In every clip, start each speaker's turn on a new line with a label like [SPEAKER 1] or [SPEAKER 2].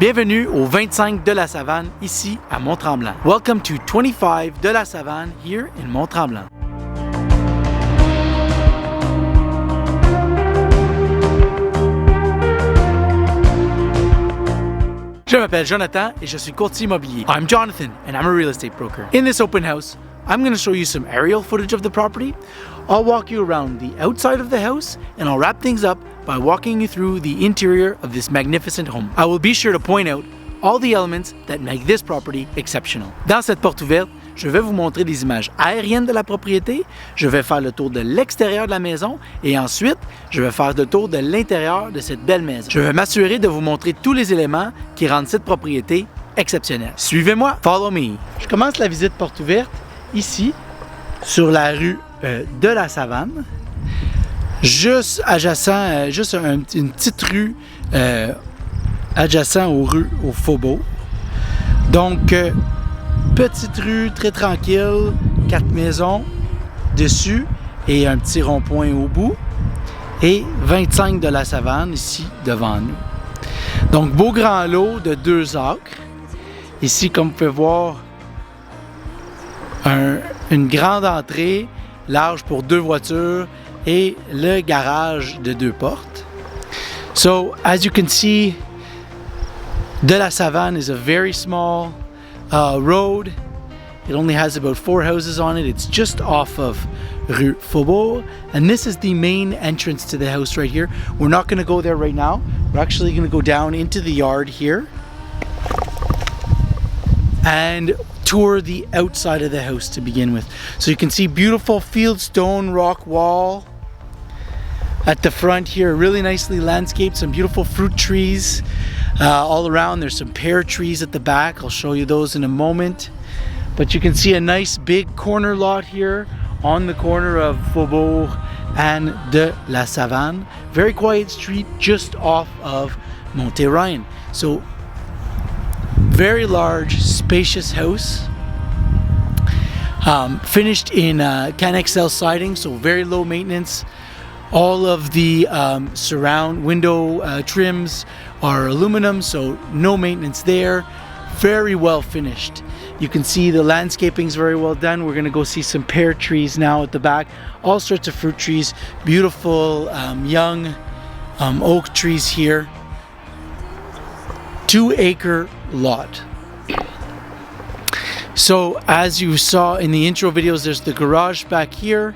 [SPEAKER 1] Bienvenue au 25 de la Savane, ici à Mont-Tremblant. Welcome to 25 de la Savane, here in Mont-Tremblant. Je m'appelle Jonathan et je suis courtier immobilier. I'm Jonathan and I'm a real estate broker. In this open house, I'm going to show you some aerial footage of the property. I'll walk you around the outside of the house and I'll wrap things up by walking you through the interior of this magnificent home. I will be sure to point out all the elements that make this property exceptional. Dans cette porte ouverte, je vais vous montrer des images aériennes de la propriété, je vais faire le tour de l'extérieur de la maison et ensuite, je vais faire le tour de l'intérieur de cette belle maison. Je vais m'assurer de vous montrer tous les éléments qui rendent cette propriété exceptionnelle. Suivez-moi, follow me. Je commence la visite porte ouverte ici, sur la rue de la Savane, juste adjacent, une petite rue adjacent au Faubourg. Donc, petite rue très tranquille, 4 maisons dessus et un petit rond-point au bout. Et 25 de la Savane ici devant nous. Donc, beau grand lot de 2 acres. Ici, comme vous pouvez voir, une grande entrée, large pour 2 voitures et le garage de 2 portes. So, as you can see, De la Savane is a very small road. It only has about 4 houses on it. It's just off of Rue Faubourg. And this is the main entrance to the house right here. We're not going to go there right now. We're actually going to go down into the yard here and tour the outside of the house to begin with. So you can see beautiful fieldstone rock wall at the front here, really nicely landscaped, some beautiful fruit trees all around. There's some pear trees at the back. I'll show you those in a moment. But you can see a nice big corner lot here on the corner of Faubourg and de la Savane. Very quiet street just off of Mont-Tremblant. So very large, spacious house. Finished in CanXL siding, so very low maintenance. All of the surround window trims are aluminum, so no maintenance there. Very well finished. You can see the landscaping is very well done. We're gonna go see some pear trees now at the back. All sorts of fruit trees, beautiful young oak trees here. 2-acre lot. So as you saw in the intro videos, there's the garage back here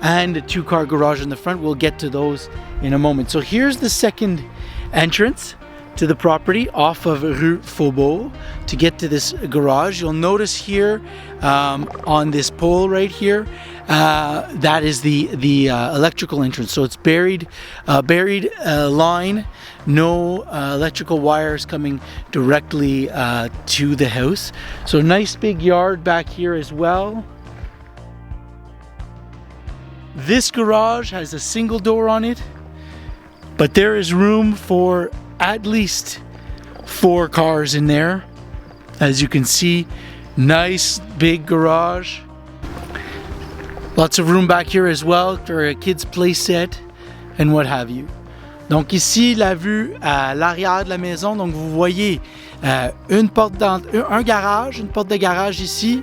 [SPEAKER 1] and a 2-car garage in the front. We'll get to those in a moment. So here's the second entrance to the property off of Rue Faubourg to get to this garage. You'll notice here on this pole right here, that is the electrical entrance. So it's buried line, no electrical wires coming directly to the house. So nice big yard back here as well. This garage has a single door on it, but there is room for at least 4 cars in there. As you can see, nice big garage. Lots of room back here as well for a kid's play set and what have you. Donc ici, la vue à l'arrière de la maison. Donc vous voyez un garage, une porte de garage ici,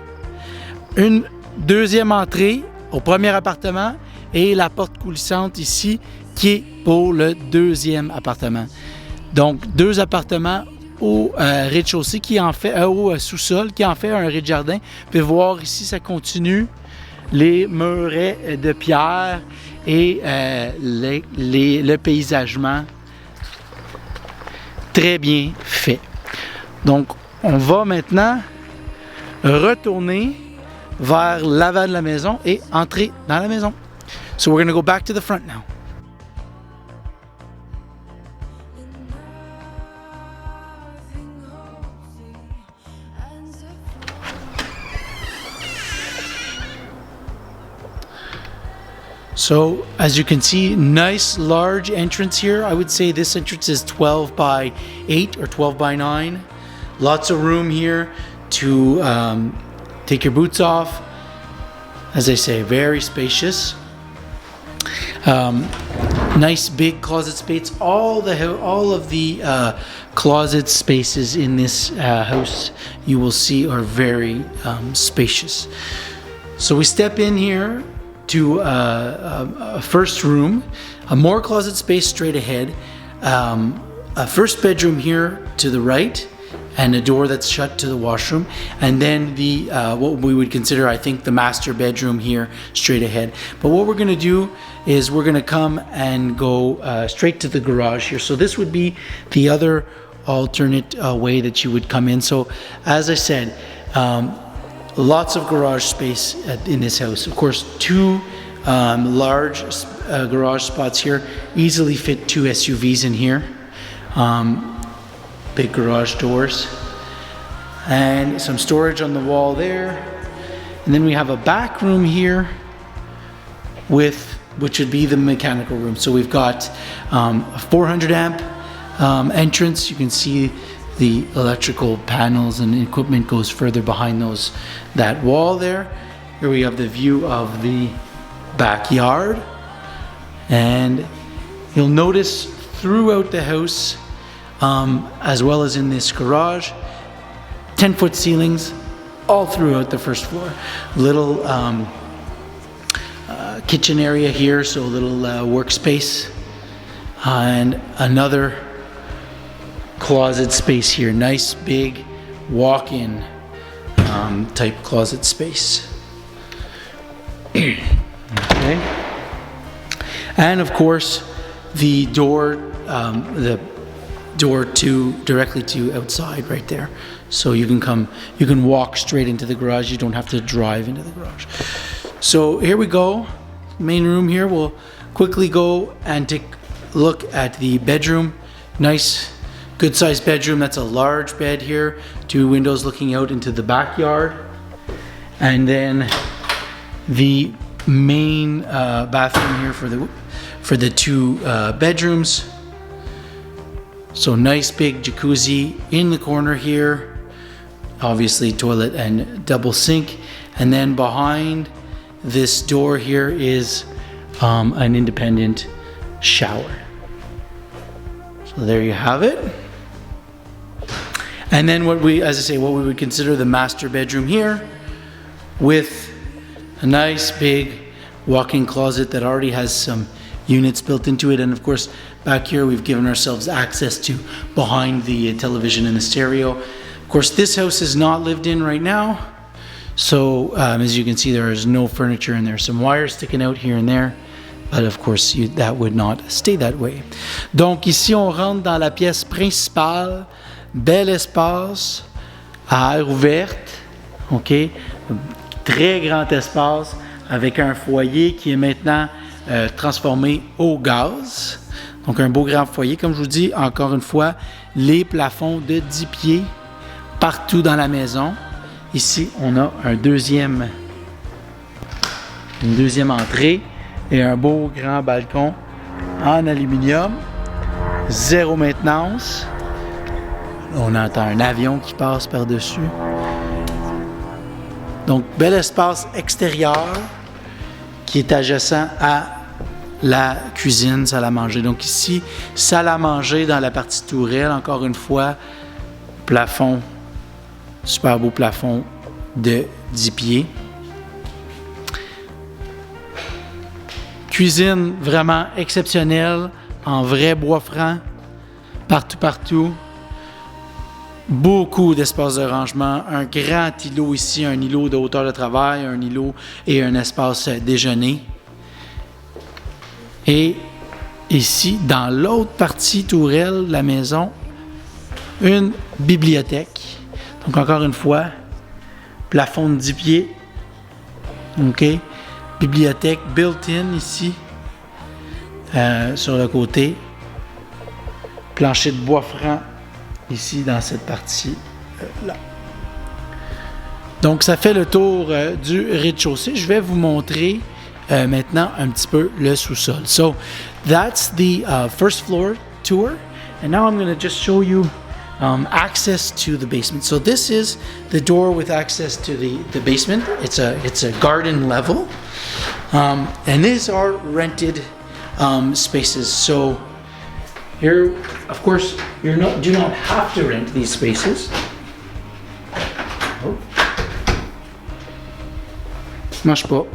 [SPEAKER 1] une deuxième entrée au premier appartement et la porte coulissante ici qui est pour le deuxième appartement. Donc 2 appartements au rez-de-chaussée qui en fait au sous-sol qui en fait un rez-de-jardin. Vous pouvez voir ici, ça continue, les murets de pierre et le paysagement très bien fait. Donc on va maintenant retourner vers l'avant de la maison et entrer dans la maison. So we're going to go back to the front now. So as you can see, nice large entrance here. I would say this entrance is 12 by 8 or 12 by 9. Lots of room here to take your boots off. As I say, very spacious. Nice big closet space. All of the closet spaces in this house you will see are very spacious. So we step in here to a first room, a more closet space straight ahead, a first bedroom here to the right, and a door that's shut to the washroom, and then the what we would consider, I think, the master bedroom here straight ahead. But what we're going to do is we're going to come and go straight to the garage here. So this would be the other alternate way that you would come in. So as I said, lots of garage space in this house. Of course, two large garage spots here, easily fit 2 SUVs in here. Big garage doors and some storage on the wall there, and then we have a back room here which would be the mechanical room. So we've got a 400 amp entrance. You can see the electrical panels and equipment goes further behind that wall there. Here we have the view of the backyard, and you'll notice throughout the house, as well as in this garage, 10-foot ceilings all throughout the first floor. Little kitchen area here, so a little workspace, and another closet space here. Nice big walk-in type closet space. Okay. And of course, the door directly to outside right there. So you can walk straight into the garage. You don't have to drive into the garage. So here we go, main room here. We'll quickly go and take a look at the bedroom. Nice, good sized bedroom. That's a large bed here. 2 windows looking out into the backyard. And then the main bathroom here for the 2 bedrooms. So nice big jacuzzi in the corner here, obviously toilet and double sink, and then behind this door here is an independent shower. So there you have it. And then what we would consider the master bedroom here, with a nice big walk-in closet that already has some units built into it. And of course, back here we've given ourselves access to behind the television and the stereo. Of course, this house is not lived in right now, so as you can see, there is no furniture and there's some wires sticking out here and there, but of course that would not stay that way. Donc ici on rentre dans la pièce principale, bel espace à air ouverte, ok, très grand espace avec un foyer qui est maintenant transformé au gaz. Donc un beau grand foyer, comme je vous dis, encore une fois, les plafonds de 10 pieds partout dans la maison. Ici, on a une deuxième entrée et un beau grand balcon en aluminium. Zéro maintenance. On entend un avion qui passe par-dessus. Donc, bel espace extérieur qui est adjacent à la cuisine, salle à manger. Donc ici, salle à manger dans la partie tourelle, encore une fois, plafond, super beau plafond de 10 pieds. Cuisine vraiment exceptionnelle, en vrai bois franc, partout. Beaucoup d'espace de rangement, un grand îlot ici, un îlot de hauteur de travail, un îlot et un espace déjeuner. Et ici, dans l'autre partie tourelle de la maison, une bibliothèque. Donc encore une fois, plafond de 10 pieds. OK. Bibliothèque built-in ici, sur le côté. Plancher de bois franc ici dans cette partie-là. Donc ça fait le tour du rez-de-chaussée. Je vais vous montrer maintenant un petit peu le sous-sol. So that's the first floor tour, and now I'm going to just show you access to the basement. So this is the door with access to the basement. It's a garden level, and these are rented spaces. So here, of course, do not have to rent these spaces. Oh. Mas po.